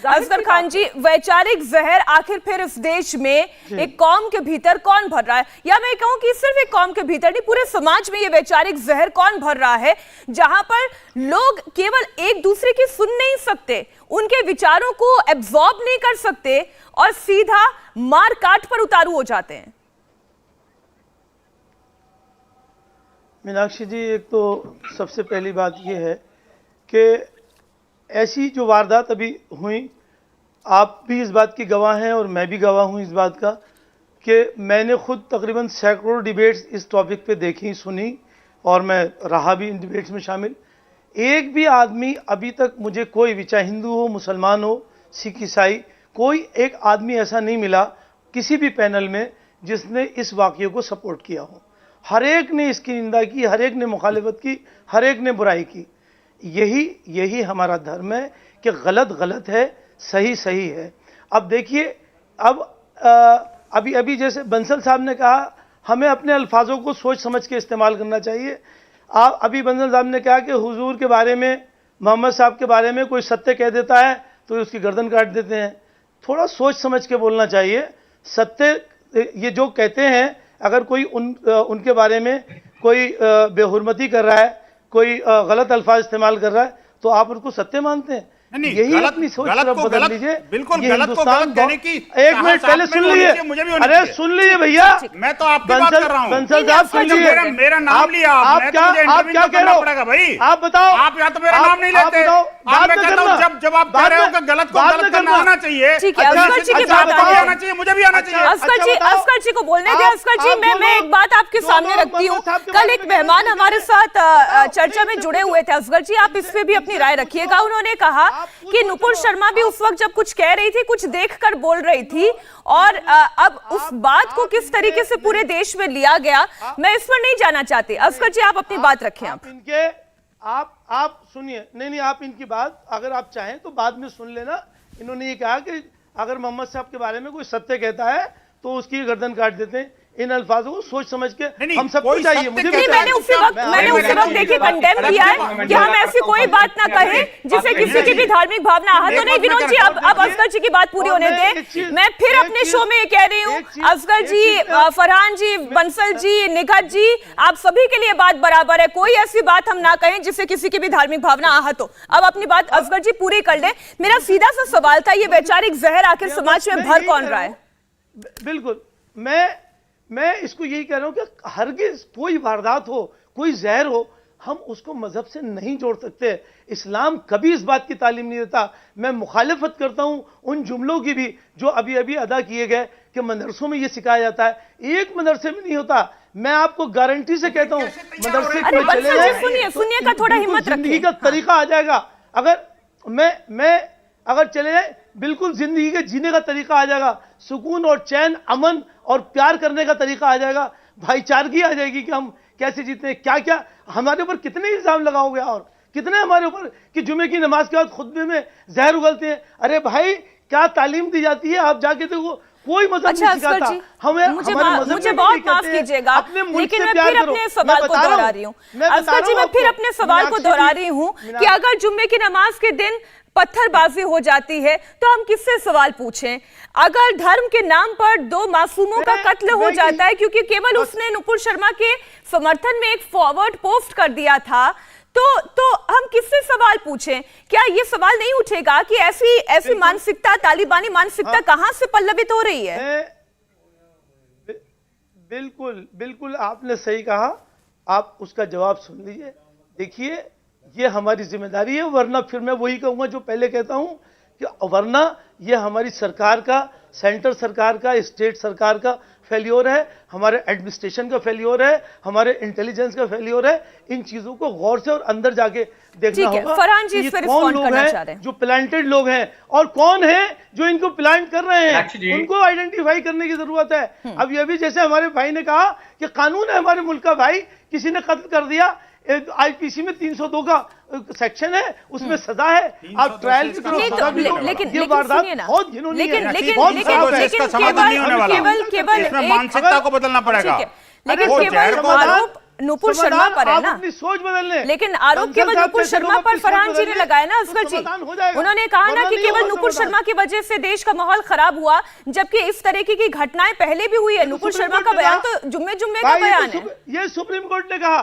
असगर खान जी, वैचारिक जहर आखिर फिर इस देश में एक कौम के भीतर कौन भर रहा है, या मैं कहूं कि सिर्फ एक कौम के भीतर नहीं, पूरे समाज में ये वैचारिक जहर कौन भर रहा है, जहां पर लोग केवल एक दूसरे की सुन नहीं सकते, उनके विचारों को एब्जॉर्ब नहीं कर सकते और सीधा मार काट पर उतारू हो जाते हैं। मीनाक्षी जी, एक तो सबसे पहली बात यह है कि ऐसी जो वारदात अभी हुई, आप भी इस बात की गवाह हैं और मैं भी गवाह हूं इस बात का कि मैंने खुद तकरीबन सैकड़ों डिबेट्स इस टॉपिक पे देखी, सुनी और मैं रहा भी इन डिबेट्स में शामिल। एक भी आदमी अभी तक मुझे कोई भी, चाहे हिंदू हो, मुसलमान हो, सिख, ईसाई, कोई एक आदमी ऐसा नहीं मिला किसी भी पैनल में जिसने इस वाक़ये को सपोर्ट किया हो। हर एक ने इसकी निंदा की, हर एक ने मुखालिफत की, हर एक ने बुराई की। यही हमारा धर्म है कि गलत गलत है, सही सही है। अब देखिए, अब अभी जैसे बंसल साहब ने कहा, हमें अपने अल्फाजों को सोच समझ के इस्तेमाल करना चाहिए। अभी बंसल साहब ने कहा कि हुजूर के बारे में, मोहम्मद साहब के बारे में कोई सत्य कह देता है तो उसकी गर्दन काट देते हैं। थोड़ा सोच समझ के बोलना चाहिए। सत्य ये जो कहते हैं, अगर कोई उनके बारे में कोई बेहुरमती कर रहा है, कोई गलत अल्फाज इस्तेमाल कर रहा है, तो आप उनको सत्य मानते हैं? नहीं, यही अपनी सोच तरफ बदल लीजिए। बिल्कुल गलत को गलत कहने की, एक मिनट पहले सुन लीजिए, मुझे भी अरे सुन लीजिए भैया, मैं तो आपकी बात कर रहा हूं। बंसल साहब सुनिए, मेरा नाम लिया आप क्या कह रहे हो भाई? आप बताओ। आप या तो मेरा नाम नहीं लेते, बात में करना, जब आप कह रहे हो कि गलत को गलत करना आना चाहिए, असगर जी की बात आना चाहिए, मुझे भी आना चाहिए। असगर जी को बोलने दें। असगर जी, मैं एक बात आपके सामने रखती हूँ। कल एक मेहमान हमारे साथ चर्चा में जुड़े हुए थे। असगर जी, आप इस पे भी अपनी राय रखिएगा। उन्होंने कहा कि नुपुर शर्मा भी उस वक्त जब कुछ कह रही थी, कुछ देखकर बोल रही थी, और अब उस बात को किस तरीके से पूरे देश में लिया गया, मैं इस पर नहीं जाना चाहती। असगर जी, आप अपनी बात रखें। आप सुनिए, नहीं, आप इनकी बात अगर आप चाहें तो बाद में सुन लेना। इन्होंने ये कहा कि अगर मोहम्मद साहब के बारे में कोई सत्य कहता है तो उसकी गर्दन काट देते हैं। इन अल्फाजों को सोच समझ के हम सबको चाहिए। मुझे मैंने उसी वक्त देखिए कंडेम किया है कि हम ऐसी कोई बात ना कहें जिससे किसी की भी धार्मिक भावना आहत हो। नहीं विनोद जी, अब असगर जी की बात पूरी होने दें। मैं फिर अपने शो में ये कह रही हूँ, असगर जी, फरहान जी, बंसल जी, निगत जी, आप सभी के लिए बात बराबर है। कोई ऐसी बात हम ना कहें जिससे किसी की भी धार्मिक भावना आहत हो। अब अपनी बात असगर जी पूरी कर ले। मेरा सीधा सा सवाल था, ये वैचारिक जहर आखिर समाज में भर कौन रहा है? बिल्कुल, मैं इसको यही कह रहा हूं कि हरगिज कोई वारदात हो, कोई जहर हो, हम उसको मजहब से नहीं जोड़ सकते। इस्लाम कभी इस बात की तालीम नहीं देता। मैं मुखालिफत करता हूं उन जुमलों की भी जो अभी अदा किए गए कि मदरसों में ये सिखाया जाता है। एक मदरसे में नहीं होता। मैं आपको गारंटी से कहता हूं, मदरसे में चले जाए, सुनिए का थोड़ा हिम्मत रखिए, जिंदगी का तरीका आ जाएगा। अगर मैं अगर चले जाए, बिल्कुल जिंदगी के जीने का तरीका आ जाएगा, सुकून और चैन, अमन और प्यार करने का तरीका आ जाएगा, भाईचारगी आ जाएगी कि हम कैसे जीते हैं। क्या हमारे ऊपर कितने इल्जाम लगाओगे और कितने हमारे ऊपर कि जुमे की नमाज के बाद खुतबे में जहर उगलते हैं। अरे भाई, क्या तालीम दी जाती है, आप जाके देखो, कोई मजहब नहीं सिखाता हमें। मुझे बहुत माफ कीजिएगा, लेकिन मैं फिर अपने सवाल को दोहरा रही हूँ। असगर जी, मैं फिर अपने सवाल को दोहरा रही हूँ कि अगर जुम्मे की नमाज के दिन पत्थरबाजी हो जाती है तो हम किससे सवाल पूछें? अगर धर्म के नाम पर दो मासूमों का कत्ल हो जाता है क्योंकि केवल उसने नुपुर शर्मा के समर्थन में एक फॉरवर्ड पोस्ट कर दिया था, तो हम किससे सवाल पूछें? क्या ये सवाल नहीं उठेगा कि ऐसी मानसिकता, तालिबानी मानसिकता कहां से पल्लवित हो रही है? बिल्कुल आपने सही कहा। आप उसका जवाब सुन लीजिए। देखिए, ये हमारी जिम्मेदारी है, वरना फिर मैं वही कहूंगा जो पहले कहता हूं कि वरना ये हमारी सरकार का, सेंटर सरकार का, स्टेट सरकार का फेल्योर है, हमारे एडमिनिस्ट्रेशन का फेल्योर है, हमारे इंटेलिजेंस का फेल्योर है। इन चीजों को गौर से और अंदर जाके देखना होगा। फरहान जी, ये कौन लोग हैं जो प्लांटेड लोग हैं और कौन है जो इनको प्लांट कर रहे हैं, उनको आइडेंटिफाई करने की जरूरत है। अब ये भी जैसे हमारे भाई ने कहा कि कानून है हमारे मुल्क का, भाई किसी ने कत्ल कर दिया, आईपीसी में 302 का सेक्शन है, उसमें सजा है, आप ट्रायल भी करो। लेकिन ये वारदात बहुत घिनौनी है। मानसिकता को बदलना पड़ेगा। लेकिन केवल नुपुर शर्मा पर है ना, अपनी सोच बदलने, लेकिन आरोप केवल नुपुर शर्मा पर फरहान जी ने लगाया ना असगर जी। उन्होंने कहा ना कि केवल नुपुर शर्मा की वजह से देश का माहौल खराब हुआ, जबकि इस तरीके की घटनाएं पहले भी हुई है। नुपुर शर्मा का बयान तो जुम्मे जुम्मे का बयान है। ये सुप्रीम कोर्ट ने कहा,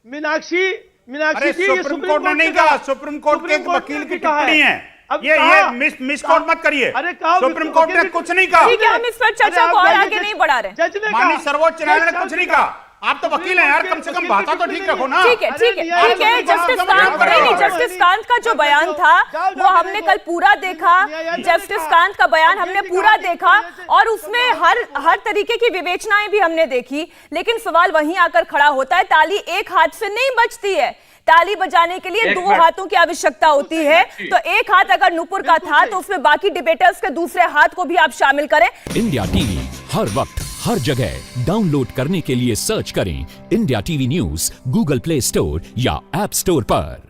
मीनाक्षी अरे जी, ये सुप्रीम कोर्ट ने नहीं कहा, सुप्रीम कोर्ट के वकील की टिप्पणी है। ये मिसकोट मत करिए। सुप्रीम कोर्ट ने कुछ नहीं कहा। ठीक है, हम इस पर चर्चा को और आगे नहीं बढ़ा रहे। माननीय सर्वोच्च न्यायालय ने कुछ नहीं कहा। आप तो वकील हैं यार, कम से कम भाषा तो ठीक रखो ना। ठीक है ठीक है ठीक है। जस्टिस कांत, नहीं, जस्टिस कांत का जो बयान था वो हमने कल पूरा देखा। जस्टिस कांत का बयान हमने पूरा देखा और उसमें हर तरीके की विवेचनाएं भी हमने देखी। लेकिन सवाल वहीं आकर खड़ा होता है, ताली एक हाथ से नहीं बजती है। ताली बजाने के लिए दो हाथों की आवश्यकता होती है। तो एक हाथ अगर नुपुर का था तो उसमें बाकी डिबेटर्स के दूसरे हाथ को भी आप शामिल करें। इंडिया टीवी हर वक्त हर जगह डाउनलोड करने के लिए सर्च करें India TV news Google play store या ऐप स्टोर पर।